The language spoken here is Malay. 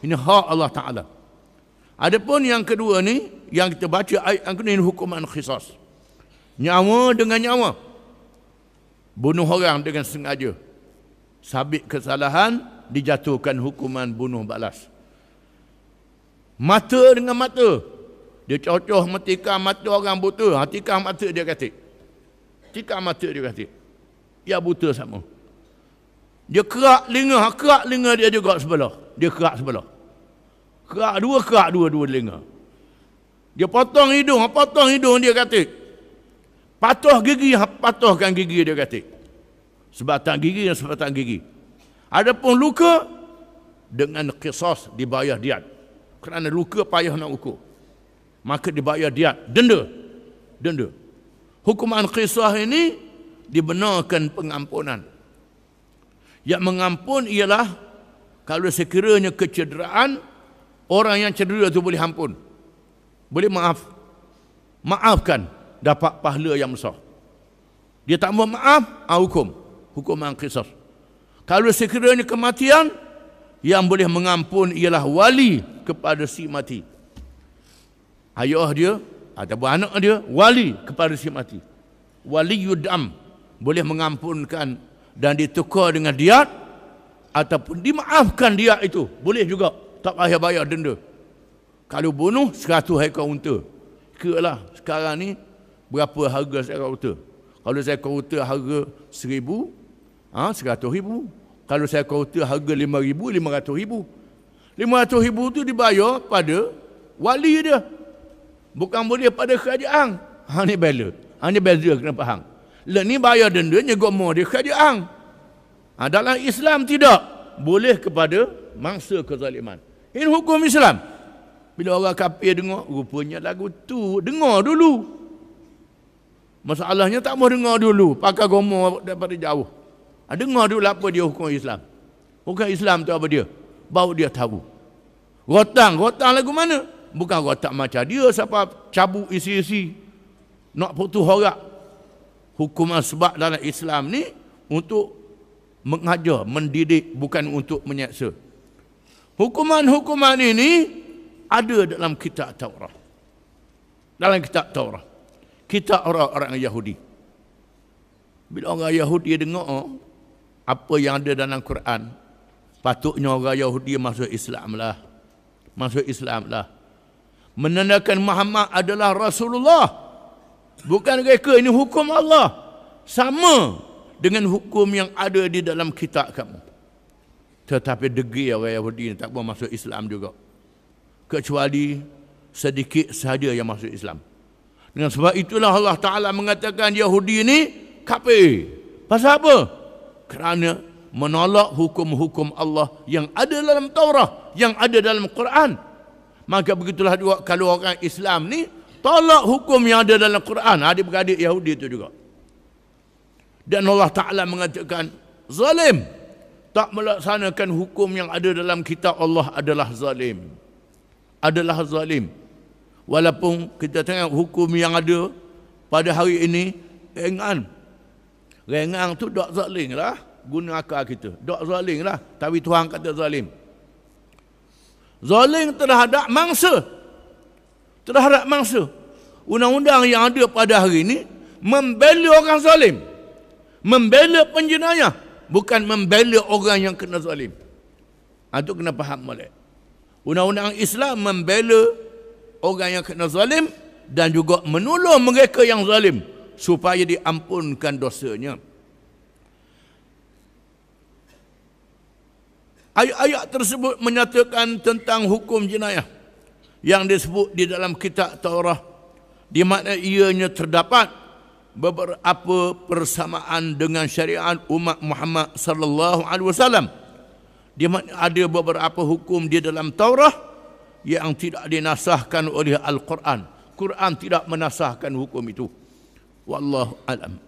Ini hak Allah Ta'ala. Adapun yang kedua ni, yang kita baca ayat yang kedua, ini hukuman qisas. Nyawa dengan nyawa. Bunuh orang dengan sengaja. Sabit kesalahan, dijatuhkan hukuman bunuh balas. Mata dengan mata. Dia cocoh metikam mata orang buta. Tikam mata dia katik. Tikam mata dia katik. Ya buta sama. Dia kerak telinga dia juga sebelah. Dia kerak sebelah. Kerak dua telinga. Dia potong hidung dia katik. Patahkan gigi dia katik. Sebatang gigi dan sebatang gigi. Adapun luka, dengan qisas dibayar diat. Kerana luka payah nak ukur. Maka dibayar diat, denda. Hukuman qisas ini dibenarkan pengampunan. Yang mengampun ialah kalau sekiranya kecederaan, orang yang cedera itu boleh ampun. Boleh maafkan, dapat pahala yang besar. Dia tak mau maaf, hukuman qisas. Kalau sekiranya kematian, yang boleh mengampun ialah wali kepada si mati. Ayah dia ataupun anak dia, wali kepada si mati. Waliyudam boleh mengampunkan dan ditukar dengan diat ataupun dimaafkan diat itu. Boleh juga, tak payah bayar denda. Kalau bunuh 100 ekor unta. Kiralah sekarang ni berapa harga seekor unta? Kalau seekor unta harga 1,000, 100,000. Kalau seekor unta harga 5,000, 500,000. 500,000 tu dibayar pada wali dia. Bukan boleh pada kerajaan. Ini bela. Ini beza kenapa hang. Lah ni bayar denda nyegomo dia kerajaan. Dalam Islam tidak. Boleh kepada mangsa kezaliman. Ini hukum Islam. Bila orang kafir dengar, rupanya lagu tu, dengar dulu. Masalahnya tak mau dengar dulu. Pakai gomo daripada jauh. Dengar dulu apa dia hukum Islam. Hukum Islam tu apa dia? Baru dia tahu. Rotang lagu mana? Bukan rotak macam dia siapa cabut isi-isi. Nak putus horak. Hukuman sebab dalam Islam ni untuk mengajar, mendidik, bukan untuk menyeksa. Hukuman-hukuman ini ada dalam kitab Taurat. Dalam kitab Taurat. Kitab orang-orang Yahudi. Bila orang Yahudi dengar apa yang ada dalam Quran, patutnya orang Yahudi masuk Islam lah. Menandakan Muhammad adalah Rasulullah. Bukan mereka, ini hukum Allah. Sama dengan hukum yang ada di dalam kitab kamu. Tetapi degil orang Yahudi ini tak mau masuk Islam juga. Kecuali sedikit sahaja yang masuk Islam. Dengan sebab itulah Allah Ta'ala mengatakan Yahudi ini kafir. Pasal apa? Kerana menolak hukum-hukum Allah yang ada dalam Taurat, yang ada dalam Quran. Maka begitulah juga kalau orang Islam ni tolak hukum yang ada dalam Quran. Adik-beradik Yahudi itu juga. Dan Allah Ta'ala mengatakan zalim. Tak melaksanakan hukum yang ada dalam kitab Allah adalah zalim. Walaupun kita tengok hukum yang ada pada hari ini ringan. Ringan tu tak zalim lah. Guna akal kita. Tak zalim lah. Tapi Tuhan kata zalim. Zalim terhadap mangsa. Undang-undang yang ada pada hari ini membela orang zalim. Membela penjenayah. Bukan membela orang yang kena zalim. Itu kena faham molek. Undang-undang Islam membela orang yang kena zalim dan juga menolong mereka yang zalim supaya diampunkan dosanya. Ayat-ayat tersebut menyatakan tentang hukum jenayah yang disebut di dalam kitab Taurat, di mana ianya terdapat beberapa persamaan dengan syariat umat Muhammad sallallahu alaihi wasallam. Di mana ada beberapa hukum di dalam Taurat yang tidak dinasahkan oleh Al-Quran. Quran tidak menasahkan hukum itu. Wallahu a'lam.